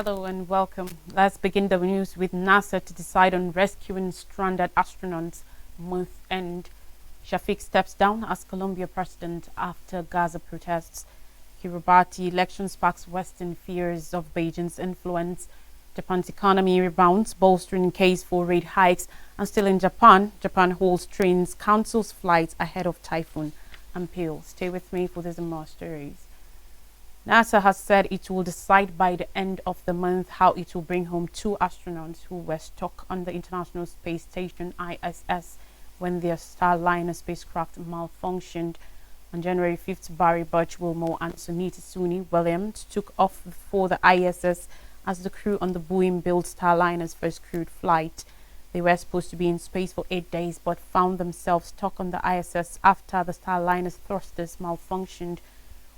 Hello and welcome. Let's begin the news with NASA to decide on rescuing stranded astronauts month end. Shafiq steps down as Colombia president after Gaza protests. Kiribati election sparks Western fears of Beijing's influence. Japan's economy rebounds, bolstering case for rate hikes. And still in Japan, Japan holds trains, cancels flights ahead of typhoon. Unveils. Stay with me for this and more stories. NASA has said it will decide by the end of the month how it will bring home two astronauts who were stuck on the International Space Station ISS when their Starliner spacecraft malfunctioned. On January 5th, Barry Burch Wilmore and Sunita Suni Williams took off for the ISS as the crew on the Boeing-built Starliner's first crewed flight. They were supposed to be in space for 8 days but found themselves stuck on the ISS after the Starliner's thrusters malfunctioned.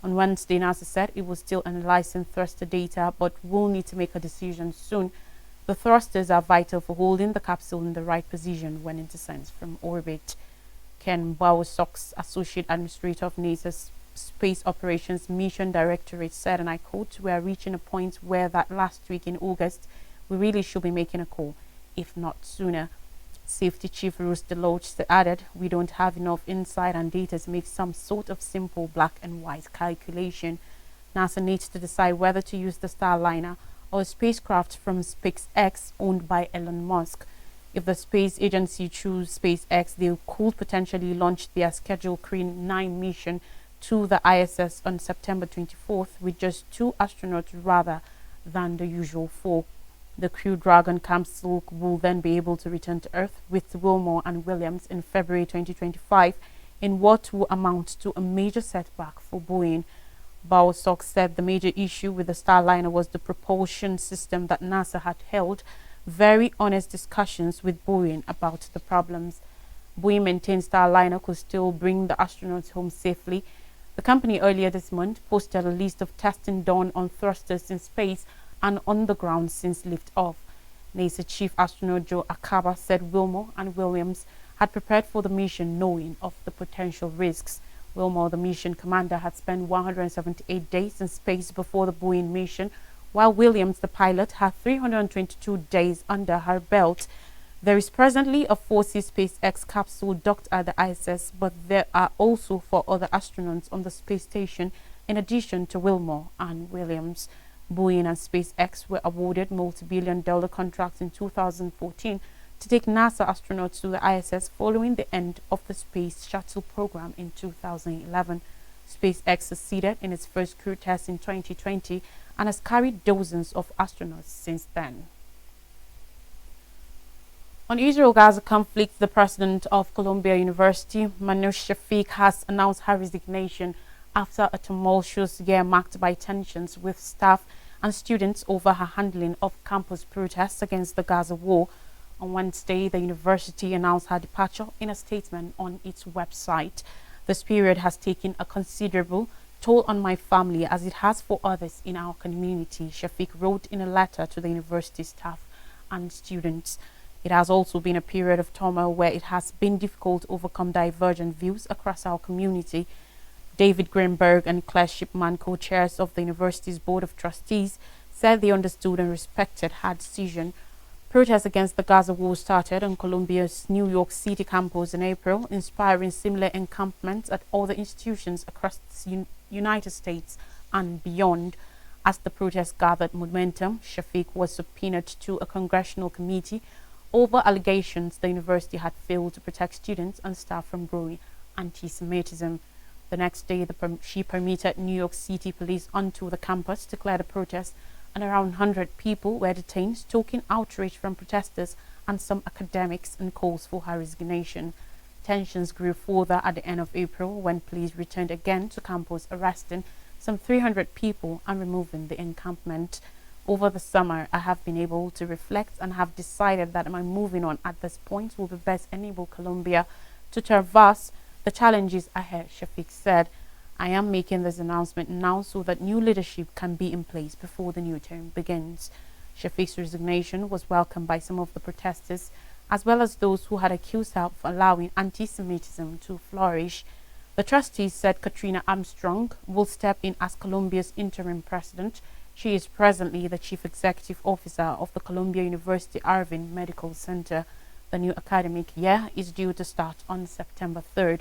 On Wednesday, NASA said it was still analyzing thruster data but will need to make a decision soon. The thrusters are vital for holding the capsule in the right position when it descends from orbit. Ken Bowersox, Associate Administrator of NASA's Space Operations Mission Directorate, said, and I quote, "We are reaching a point where that last week in August, we really should be making a call, if not sooner." Safety Chief Bruce Deloach added, "We don't have enough insight and data to make some sort of simple black and white calculation. NASA needs to decide whether to use the Starliner or a spacecraft from SpaceX owned by Elon Musk. If the space agency chooses SpaceX, they could potentially launch their scheduled Crane 9 mission to the ISS on September 24th with just 2 astronauts rather than the usual 4. The Crew Dragon capsule will then be able to return to Earth with Wilmore and Williams in February 2025 in what will amount to a major setback for Boeing." Bowersox said the major issue with the Starliner was the propulsion system that NASA had held very honest discussions with Boeing about the problems. Boeing maintains Starliner could still bring the astronauts home safely. The company earlier this month posted a list of testing done on thrusters in space and on the ground since liftoff. NASA Chief Astronaut Joe Acaba said Wilmore and Williams had prepared for the mission knowing of the potential risks. Wilmore, the mission commander, had spent 178 days in space before the Boeing mission, while Williams, the pilot, had 322 days under her belt. There is presently a 4C SpaceX capsule docked at the ISS, but there are also 4 other astronauts on the space station in addition to Wilmore and Williams. Boeing and SpaceX were awarded multi-billion-dollar contracts in 2014 to take NASA astronauts to the ISS following the end of the Space Shuttle program in 2011. SpaceX succeeded in its first crew test in 2020 and has carried dozens of astronauts since then. On Israel-Gaza conflict, the president of Columbia University, Manoush Shafiq, has announced her resignation after a tumultuous year marked by tensions with staff and students over her handling of campus protests against the Gaza war. On Wednesday, the university announced her departure in a statement on its website. "This period has taken a considerable toll on my family as it has for others in our community," Shafiq wrote in a letter to the university staff and students. "It has also been a period of turmoil where it has been difficult to overcome divergent views across our community." David Greenberg and Claire Shipman, co-chairs of the university's Board of Trustees, said they understood and respected her decision. Protests against the Gaza war started on Columbia's New York City campus in April, inspiring similar encampments at other institutions across the United States and beyond. As the protests gathered momentum, Shafiq was subpoenaed to a congressional committee over allegations the university had failed to protect students and staff from growing anti-Semitism. The next day, she permitted New York City police onto the campus to clear the protest, and around 100 people were detained, stoking outrage from protesters and some academics and calls for her resignation. Tensions grew further at the end of April when police returned again to campus, arresting some 300 people and removing the encampment. "Over the summer, I have been able to reflect and have decided that my moving on at this point will be best enable Columbia to traverse the challenges ahead," Shafiq said. "I am making this announcement now so that new leadership can be in place before the new term begins." Shafiq's resignation was welcomed by some of the protesters, as well as those who had accused her of allowing anti-Semitism to flourish. The trustees said Katrina Armstrong will step in as Columbia's interim president. She is presently the Chief Executive Officer of the Columbia University Irving Medical Center. The new academic year is due to start on September 3rd.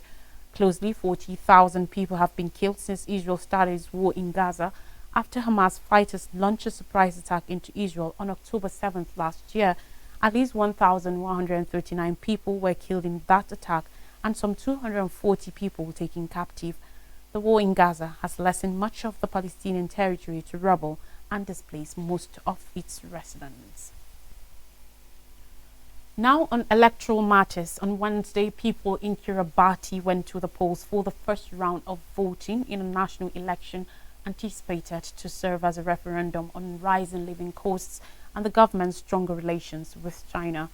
Closely 40,000 people have been killed since Israel started its war in Gaza after Hamas fighters launched a surprise attack into Israel on October 7th last year. At least 1,139 people were killed in that attack and some 240 people taken captive. The war in Gaza has lessened much of the Palestinian territory to rubble and displaced most of its residents. Now on electoral matters, on Wednesday, people in Kiribati went to the polls for the first round of voting in a national election anticipated to serve as a referendum on rising living costs and the government's stronger relations with China.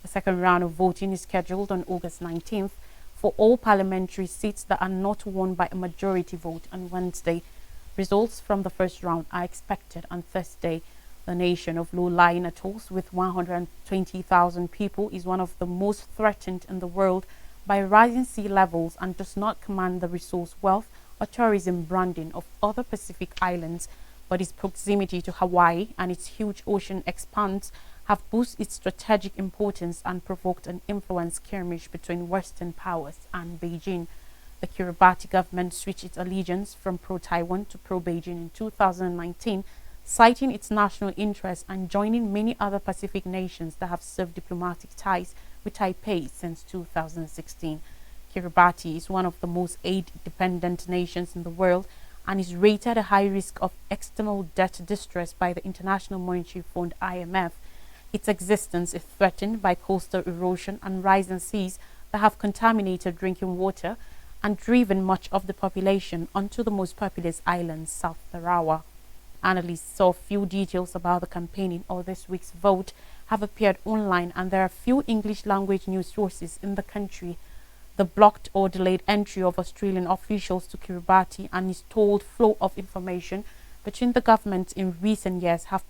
The second round of voting is scheduled on August 19th for all parliamentary seats that are not won by a majority vote on Wednesday. Results from the first round are expected on Thursday. The nation of low-lying atolls with 120,000 people is one of the most threatened in the world by rising sea levels and does not command the resource wealth or tourism branding of other Pacific islands, but its proximity to Hawaii and its huge ocean expanse have boosted its strategic importance and provoked an influence skirmish between Western powers and Beijing. The Kiribati government switched its allegiance from pro-Taiwan to pro-Beijing in 2019, citing its national interest and joining many other Pacific nations that have served diplomatic ties with Taipei since 2016. Kiribati is one of the most aid-dependent nations in the world and is rated a high risk of external debt distress by the International Monetary Fund (IMF). Its existence is threatened by coastal erosion and rising seas that have contaminated drinking water and driven much of the population onto the most populous island, South Tarawa. Analysts saw few details about the campaigning or this week's vote have appeared online, and there are few English language news sources in the country. The blocked or delayed entry of Australian officials to Kiribati and its told flow of information between the governments in recent years have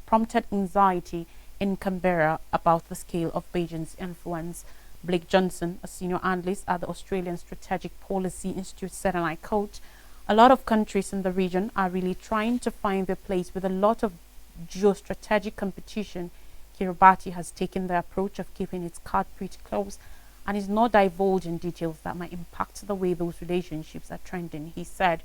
prompted anxiety in Canberra about the scale of Beijing's influence. Blake Johnson, a senior analyst at the Australian Strategic Policy Institute, said, and I quote, "A lot of countries in the region are really trying to find their place with a lot of geostrategic competition. Kiribati has taken the approach of keeping its card pretty close and is not divulging details that might impact the way those relationships are trending," he said.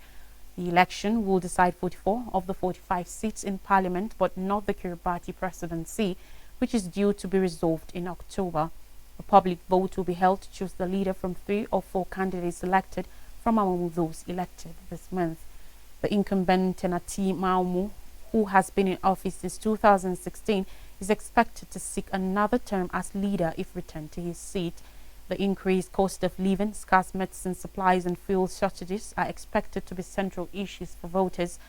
The election will decide 44 of the 45 seats in parliament, but not the Kiribati presidency, which is due to be resolved in October. A public vote will be held to choose the leader from 3 or 4 candidates elected from among those elected this month. The incumbent Tenati Maumu, who has been in office since 2016, is expected to seek another term as leader if returned to his seat. The increased cost of living, scarce medicine supplies and fuel shortages are expected to be central issues for voters.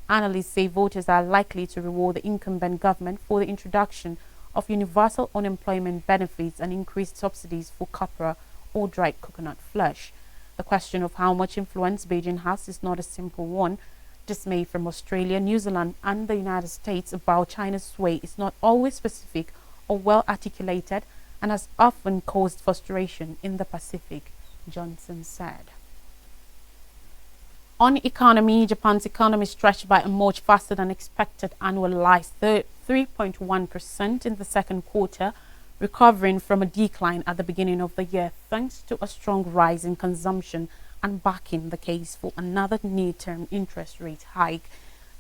Analysts say voters are likely to reward the incumbent government for the introduction of universal unemployment benefits and increased subsidies for copra or dried coconut flesh. The question of how much influence Beijing has is not a simple one. Dismay from Australia, New Zealand and the United States about China's sway is not always specific or well articulated and has often caused frustration in the Pacific, Johnson said. On economy, Japan's economy stretched by a much faster than expected annualized 3.1% in the second quarter, recovering from a decline at the beginning of the year thanks to a strong rise in consumption and backing the case for another near-term interest rate hike.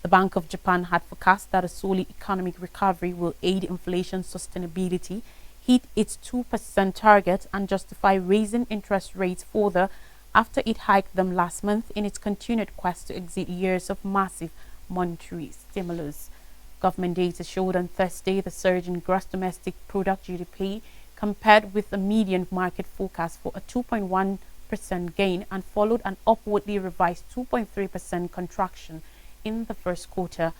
The Bank of Japan had forecast that a solid economic recovery will aid inflation sustainability, hit its 2% target, and justify raising interest rates further after it hiked them last month in its continued quest to exit years of massive monetary stimulus. Government data showed on Thursday the surge in gross domestic product GDP compared with the median market forecast for a 2.1% gain and followed an upwardly revised 2.3% contraction in the first quarter.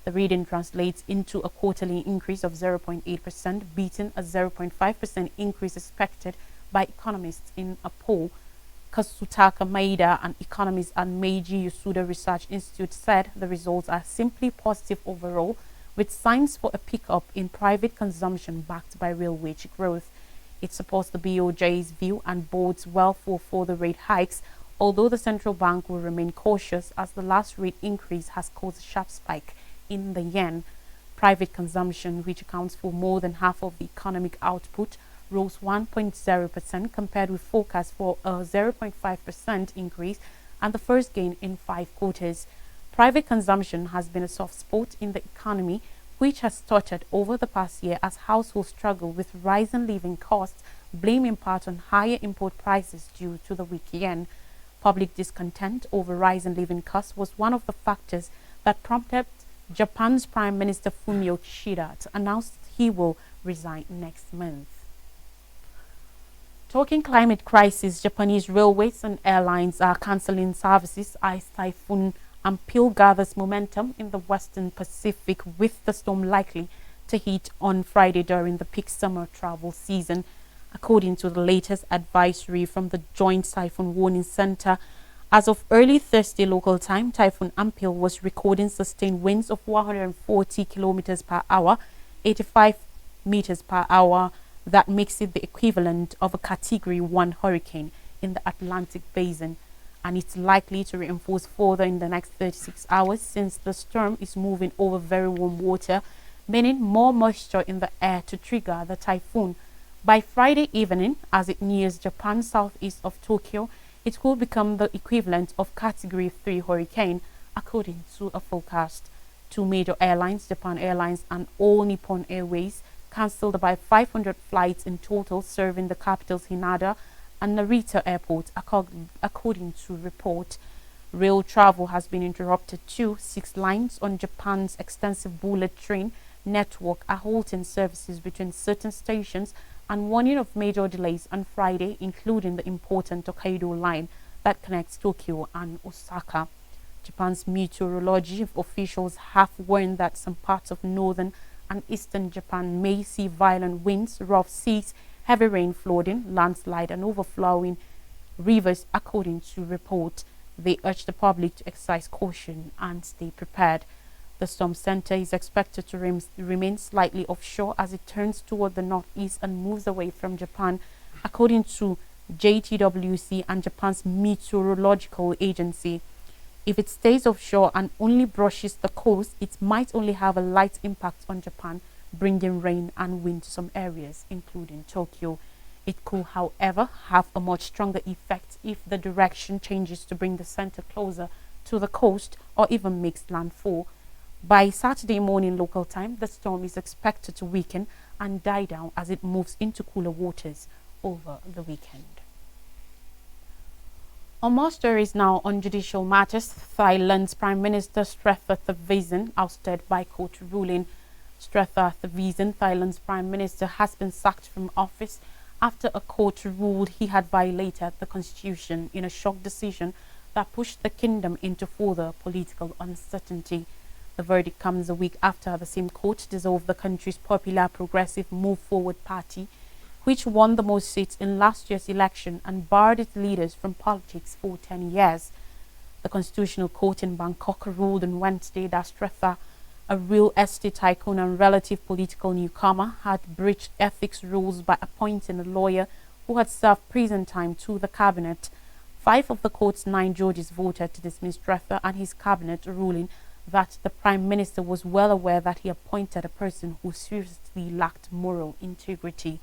The reading translates into a quarterly increase of 0.8%, beating a 0.5% increase expected by economists in a poll. Kazutaka Maeda, an economist at Meiji Yasuda Research Institute, said the results are simply positive overall, with signs for a pickup in private consumption backed by real wage growth. It supports the BOJ's view and bodes well for further rate hikes, although the central bank will remain cautious as the last rate increase has caused a sharp spike in the yen. Private consumption, which accounts for more than half of the economic output, rose 1.0% compared with forecast for a 0.5% increase and the first gain in 5 quarters. Private consumption has been a soft spot in the economy, which has stuttered over the past year as households struggle with rising living costs, blamed in part on higher import prices due to the weak yen. Public discontent over rising living costs was one of the factors that prompted Japan's Prime Minister Fumio Kishida to announce he will resign next month. Talking climate crisis, Japanese railways and airlines are cancelling services as typhoon unveils gathers momentum in the western Pacific, with the storm likely to hit on Friday during the peak summer travel season. According to the latest advisory from the Joint Typhoon Warning Center, as of early Thursday local time, Typhoon Unveils was recording sustained winds of 140 kilometers per hour, 85 meters per hour. That makes it the equivalent of a Category 1 hurricane in the Atlantic Basin, and it's likely to reinforce further in the next 36 hours since the storm is moving over very warm water, meaning more moisture in the air to trigger the typhoon. By Friday evening, as it nears Japan southeast of Tokyo, it could become the equivalent of Category 3 hurricane, according to a forecast. 2 major airlines, Japan Airlines and All Nippon Airways, cancelled about 500 flights in total serving the capitals Haneda and Narita Airport, according to report. Rail travel has been interrupted too. 6 lines on Japan's extensive bullet train network are halting services between certain stations and warning of major delays on Friday, including the important Tokaido line that connects Tokyo and Osaka. Japan's meteorology officials have warned that some parts of northern and eastern Japan may see violent winds, rough seas, heavy rain, flooding, landslide and overflowing rivers, according to report. They urge the public to exercise caution and stay prepared. The storm center is expected to remain slightly offshore as it turns toward the northeast and moves away from Japan, according to JTWC and Japan's meteorological agency. If it stays offshore and only brushes the coast, it might only have a light impact on Japan, bringing rain and wind to some areas, including Tokyo. It could, however, have a much stronger effect if the direction changes to bring the center closer to the coast or even makes landfall. By Saturday morning local time, the storm is expected to weaken and die down as it moves into cooler waters over the weekend. On more stories now on judicial matters, Thailand's Prime Minister Srettha Thavisin ousted by court ruling. Srettha Thavisin, Thailand's Prime Minister, has been sacked from office after a court ruled he had violated the constitution in a shock decision that pushed the kingdom into further political uncertainty. The verdict comes a week after the same court dissolved the country's popular Progressive Move Forward party, which won the most seats in last year's election and barred its leaders from politics for 10 years. The Constitutional Court in Bangkok ruled on Wednesday that Srettha, a real estate tycoon and relative political newcomer, had breached ethics rules by appointing a lawyer who had served prison time to the cabinet. 5 of the court's 9 judges voted to dismiss Srettha and his cabinet, ruling that the Prime Minister was well aware that he appointed a person who seriously lacked moral integrity.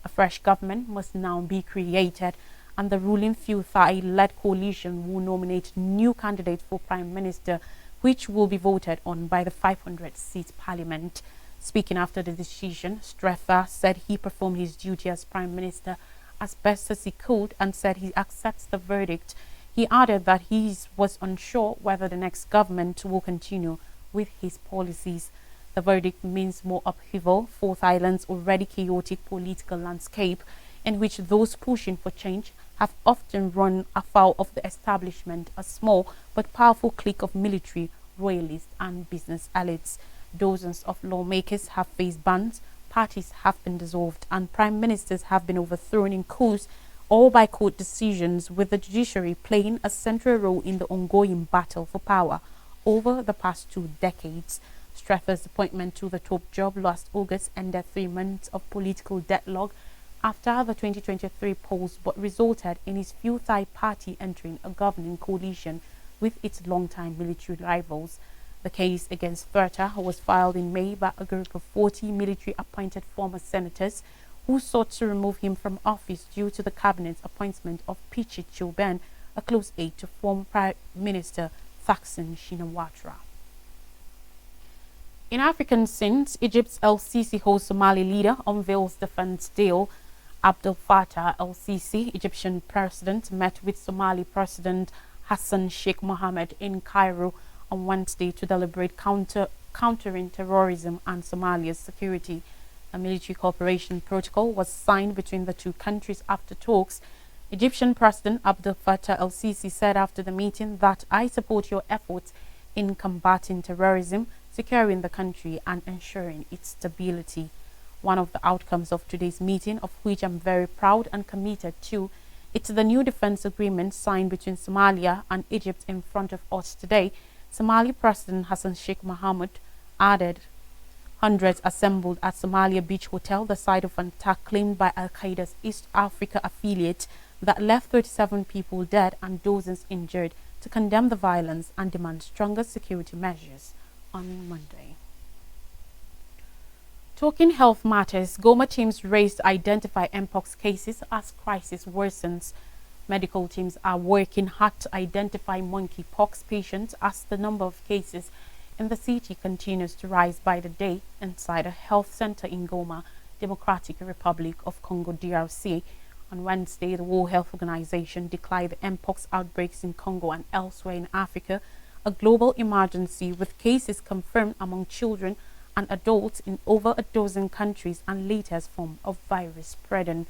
A fresh government must now be created, and the ruling Pheu Thai-led coalition will nominate new candidates for Prime Minister, which will be voted on by the 500-seat parliament. Speaking after the decision, Srettha said he performed his duty as Prime Minister as best as he could and said he accepts the verdict. He added that he was unsure whether the next government will continue with his policies. The verdict means more upheaval for Thailand's already chaotic political landscape, in which those pushing for change have often run afoul of the establishment, a small but powerful clique of military, royalists and business elites. Dozens of lawmakers have faced bans, parties have been dissolved, and prime ministers have been overthrown in coups, all by court decisions, with the judiciary playing a central role in the ongoing battle for power over the past 2 decades. Srettha's appointment to the top job last August ended 3 months of political deadlock after the 2023 polls, but resulted in his Pheu Thai party entering a governing coalition with its longtime military rivals. The case against Furta was filed in May by a group of 40 military-appointed former senators who sought to remove him from office due to the cabinet's appointment of Pichit Chilben, a close aide to former Prime Minister Thaksin Shinawatra. In African scenes, Egypt's El-Sisi host Somali leader unveils defense deal. Abdel Fattah el-Sisi, Egyptian president, met with Somali President Hassan Sheikh Mohammed in Cairo on Wednesday to deliberate countering terrorism and Somalia's security. A military cooperation protocol was signed between the two countries after talks. Egyptian President Abdel Fattah el-Sisi said after the meeting that I support your efforts in combating terrorism, securing the country and ensuring its stability. One of the outcomes of today's meeting, of which I'm very proud and committed to, it's the new defense agreement signed between Somalia and Egypt in front of us today. Somali President Hassan Sheikh Mohammed added. Hundreds assembled at Somalia Beach Hotel, the site of an attack claimed by Al-Qaeda's East Africa affiliate that left 37 people dead and dozens injured, to condemn the violence and demand stronger security measures on Monday. Talking health matters, Goma teams raised to identify Mpox cases as crisis worsens. Medical teams are working hard to identify monkeypox patients as the number of cases in the city continues to rise by the day inside a health center in Goma, Democratic Republic of Congo DRC. On Wednesday, the World Health Organization declared the Mpox outbreaks in Congo and elsewhere in Africa a global emergency, with cases confirmed among children and adults in over a dozen countries and latest form of virus spreading.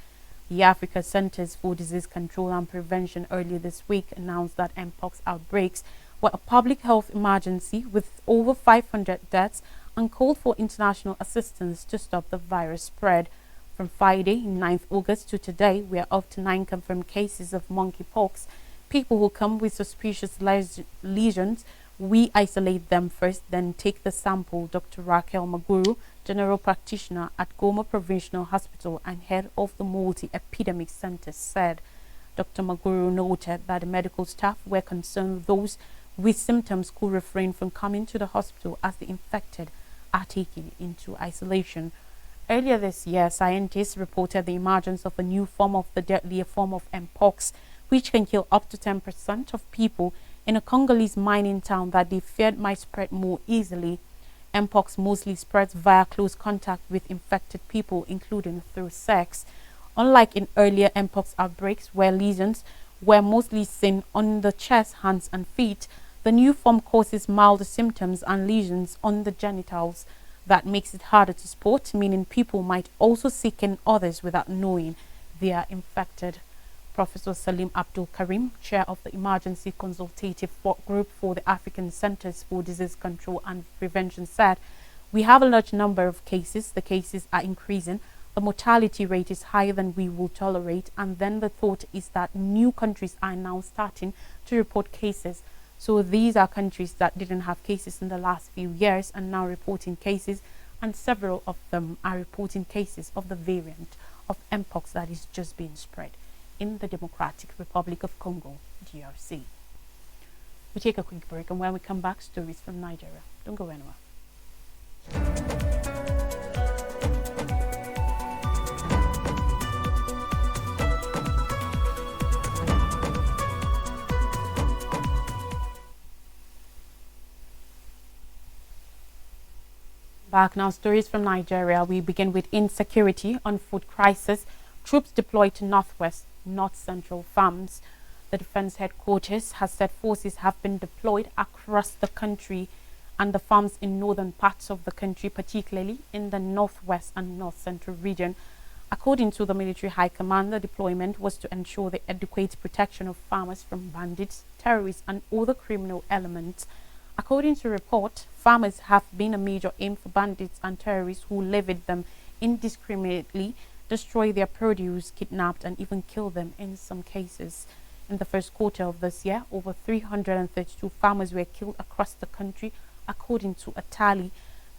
The Africa Centers for Disease Control and Prevention earlier this week announced that Mpox outbreaks were a public health emergency with over 500 deaths and called for international assistance to stop the virus spread. From Friday, 9th August to today, we are up to 9 confirmed cases of monkeypox. People who come with suspicious lesions, we isolate them first, then take the sample. Dr. Raquel Maguru, general practitioner at Goma Provincial Hospital and head of the Multi-Epidemic Center, said. Dr. Maguru noted that the medical staff were concerned those with symptoms could refrain from coming to the hospital as the infected are taken into isolation. Earlier this year, scientists reported the emergence of a new form of the deadlier form of Mpox, which can kill up to 10% of people in a Congolese mining town that they feared might spread more easily. Mpox mostly spreads via close contact with infected people, including through sex. Unlike in earlier Mpox outbreaks, where lesions were mostly seen on the chest, hands, and feet, the new form causes mild symptoms and lesions on the genitals. That makes it harder to spot, meaning people might also sicken others without knowing they are infected. Professor Salim Abdul Karim, chair of the Emergency Consultative Group for the African Centers for Disease Control and Prevention, said, "We have a large number of cases. The cases are increasing. The mortality rate is higher than we will tolerate. And then the thought is that new countries are now starting to report cases. So these are countries that didn't have cases in the last few years and now reporting cases, and several of them are reporting cases of the variant of Mpox that is just being spread in the Democratic Republic of Congo, DRC. We take a quick break, and when we come back, stories from Nigeria. Don't go anywhere. Back now, stories from Nigeria. We begin with insecurity on food crisis. Troops deployed to North Central farms. The defense headquarters has said forces have been deployed across the country and the farms in northern parts of the country, particularly in the northwest and north central region. According to the military high command, the deployment was to ensure the adequate protection of farmers from bandits, terrorists, and other criminal elements. According to report, farmers have been a major aim for bandits and terrorists who levied them indiscriminately, destroy their produce, kidnapped, and even kill them in some cases. In the first quarter of this year, over 332 farmers were killed across the country, according to a tally.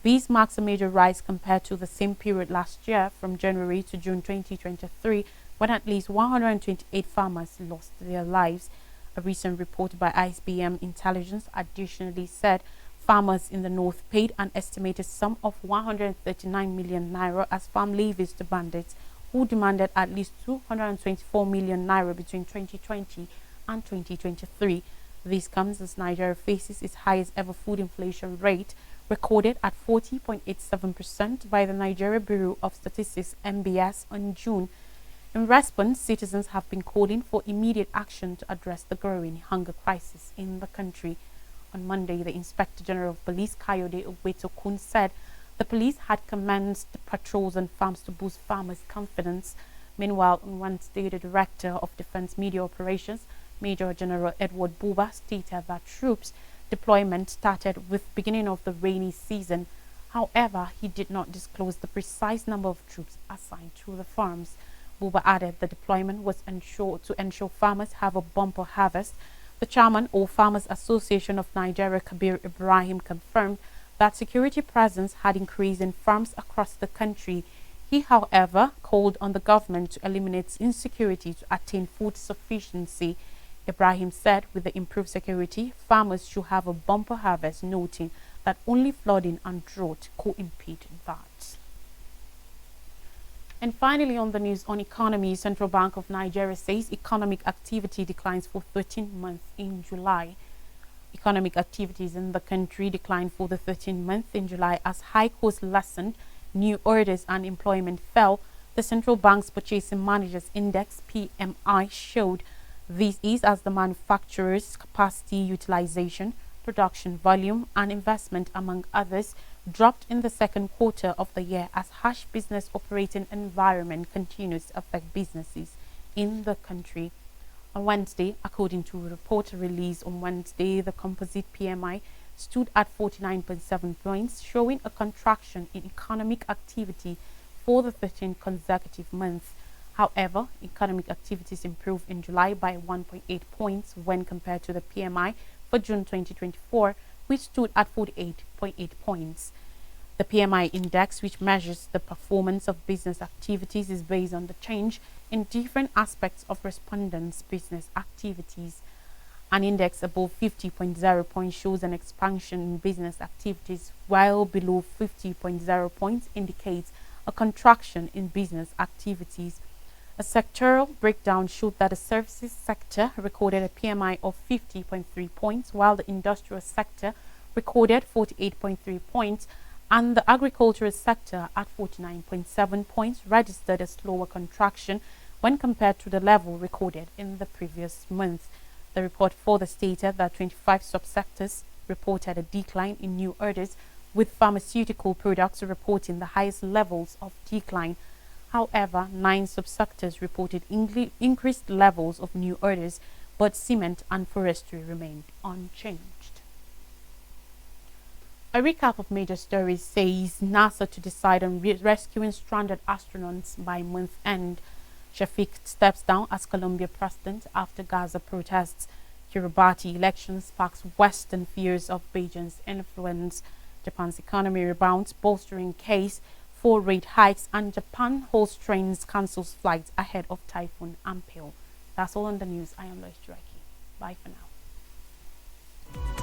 This marks a major rise compared to the same period last year, from January to June 2023, when at least 128 farmers lost their lives. A recent report by ISBM Intelligence additionally said Farmers in the north paid an estimated sum of 139 million naira as farm levies to bandits who demanded at least 224 million naira between 2020 and 2023. This comes as Nigeria faces its highest ever food inflation rate, recorded at 40.87% by the Nigeria Bureau of Statistics (NBS) on June. In response, citizens have been calling for immediate action to address the growing hunger crisis in the country. On Monday, the Inspector General of Police, Kayode Ogwetokun, said the police had commenced patrols on farms to boost farmers' confidence. Meanwhile, on Wednesday, the Director of Defense Media Operations, Major General Edward Buba, stated that troops deployment started with beginning of the rainy season. However, he did not disclose the precise number of troops assigned to the farms. Buba added the deployment was to ensure farmers have a bumper harvest. The chairman of Farmers Association of Nigeria, Kabir Ibrahim, confirmed that security presence had increased in farms across the country. He, however, called on the government to eliminate insecurity to attain food sufficiency. Ibrahim said with the improved security, farmers should have a bumper harvest, noting that only flooding and drought could impede that. And finally, on the news on economy, Central Bank of Nigeria says economic activity declines for 13 months in July. Economic activities in the country declined for the 13th month in July as high costs lessened, new orders and employment fell. The Central Bank's Purchasing Managers Index (PMI) showed this is as the manufacturers' capacity utilization, production volume and investment, among others, dropped in the second quarter of the year as harsh business operating environment continues to affect businesses in the country. On Wednesday, according to a report released on Wednesday, the composite PMI stood at 49.7 points, showing a contraction in economic activity for the 13th consecutive month. However, economic activities improved in July by 1.8 points when compared to the PMI for June 2024, which stood at 48.8 points. The PMI index, which measures the performance of business activities, is based on the change in different aspects of respondents' business activities. An index above 50.0 points shows an expansion in business activities, while below 50.0 points indicates a contraction in business activities. A sectoral breakdown showed that the services sector recorded a PMI of 50.3 points, while the industrial sector recorded 48.3 points, and the agricultural sector at 49.7 points registered a slower contraction when compared to the level recorded in the previous month. The report further stated that 25 subsectors reported a decline in new orders, with pharmaceutical products reporting the highest levels of decline. However, 9 subsectors reported increased levels of new orders, but cement and forestry remained unchanged. A recap of major stories says NASA to decide on rescuing stranded astronauts by month end. Shafiq steps down as Colombia president after Gaza protests. Kiribati election sparks Western fears of Beijing's influence. Japan's economy rebounds, bolstering case for rate hikes, and Japan holds trains, cancels flights ahead of typhoon unveils. That's all on the news. I am Lois Jiraki. Bye for now.